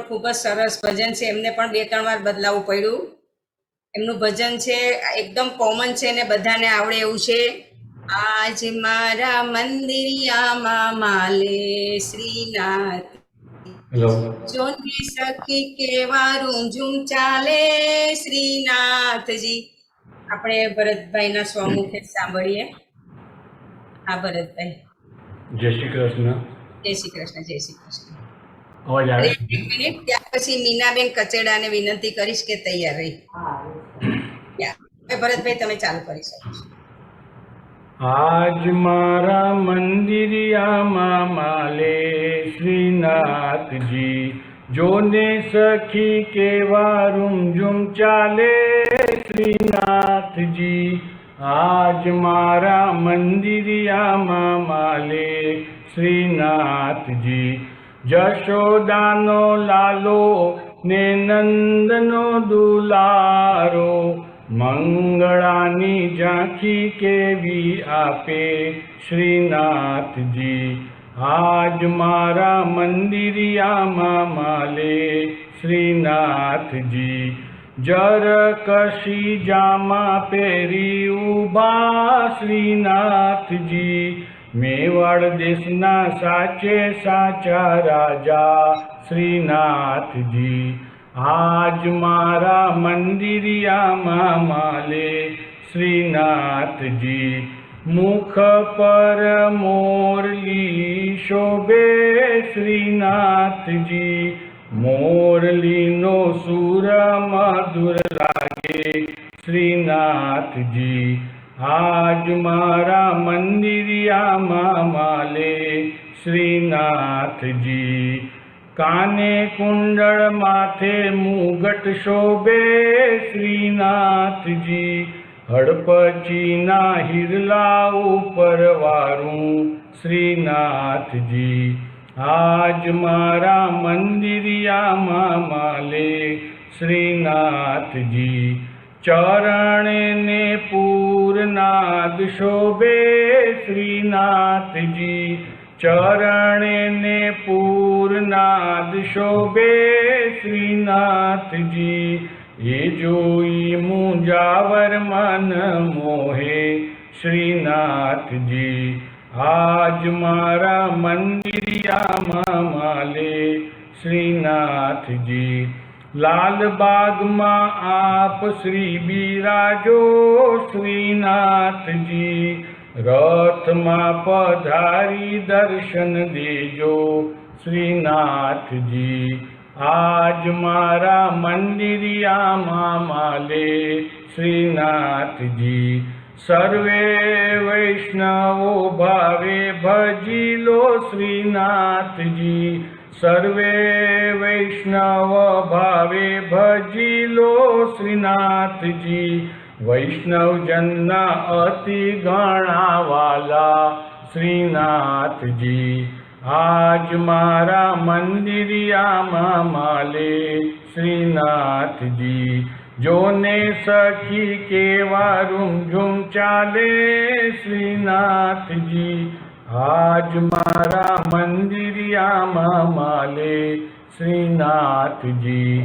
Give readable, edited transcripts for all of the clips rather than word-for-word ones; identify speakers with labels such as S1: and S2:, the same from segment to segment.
S1: ખૂબ જ સરસ ભજન છે, એમને પણ 2-3 વાર બદલાવવું પડ્યું. એમનું ભજન છે એકદમ કોમન છે ને બધાને આવડે એવું છે. આજ મારા મંદિરિયામાં માલે શ્રીનાથ, જોને સખી કેવા રૂંઝુમ ચાલે શ્રીનાથજી. આપણે ભરતભાઈના સ્વમુખે સાંભળીએ. હા ભરતભાઈ.
S2: જય શ્રી કૃષ્ણ.
S1: જય શ્રી કૃષ્ણ. જય શ્રી કૃષ્ણ.
S2: અવાજ આવે?
S1: એક મિનિટ, ત્યાર પછી મીનાબેન કચેડાને વિનંતી કરીશ કે તૈયાર રહી. ભરતભાઈ તમે ચાલુ કરી શકો છો.
S2: આજ મારા મંદિરિયામાં માલે શ્રીનાથજી, જોને સખી કેવા રૂમઝુમ ચાલે શ્રીનાથજી. આજ મારા મંદિરિયામાં માલે શ્રીનાથજી, જશોદાનો લાલો ને નંદનો દુલારો, મંગળાની ઝાંખી કેવી આપે શ્રીનાથજી. આજ મારા મંદિરિયામાં માલે શ્રીનાથજી, જરકશી જામા પહેરી ઉભા શ્રીનાથજી, મેવાડ દેશના સાચે સાચા રાજા શ્રીનાથજી. આજ મારા મંદિરિયામાં માલે શ્રીનાથજી, મુખ પર મોરલી શોભે શ્રીનાથજી, મોરલીનો સુર મધુર લાગે શ્રીનાથજી. આજ મારા મંદિરિયામાં માલે શ્રીનાથજી, કાને કુંડળ માથે મુગટ શોભે શ્રીનાથજી, હડપચીના હિરલા ઉપર વારું શ્રીનાથજી. આજ મારા મંદિરિયામાં માલે શ્રીનાથજી, ચરણે ને પૂરનાદ શોભે શ્રીનાથજી, ચરણે ને પૂરનાદ શોભે શ્રીનાથજી, એ જોઈ મુંજાવર મન મોહે શ્રીનાથજી. આજ મારા મંદિરિયામાં માલે શ્રીનાથજી, લાલબાગમાં આપ શ્રી બિરાજો શ્રીનાથજી, રથમાં પધારી દર્શન દેજો શ્રીનાથજી. આજ મારા મંદિરિયામાં માલે શ્રીનાથજી, સર્વે વૈષ્ણવો ભાવે ભજી લો શ્રીનાથજી, સર્વે વૈષ્ણવ ભાવે ભજી લો શ્રીનાથજી, વૈષ્ણવજનના અતિ ગણાવાલા શ્રીનાથજી. આજ મારા મંદિરિયામાં માલે શ્રીનાથજી, જોને સખી કેવા રૂમઝુમ ચાલે શ્રીનાથજી. આજ મારા મંદિરિયામાં માલે શ્રીનાથજી,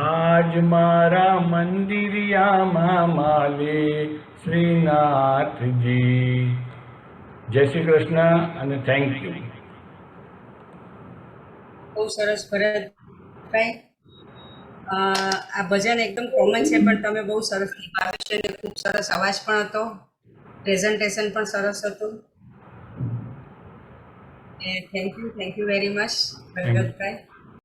S2: આજ મારા મંદિરિયામાં માલે શ્રીનાથજી. જય શ્રી કૃષ્ણ અને થેન્ક યુ.
S1: બહુ સરસ ભરતભાઈ. આ ભજન એકદમ કોમન છે પણ તમે બહુ સરસ નિભાવ્યું છે અને ખૂબ સરસ અવાજ પણ હતો, પ્રેઝન્ટેશન પણ સરસ હતું. Thank you very much Bharatbhai.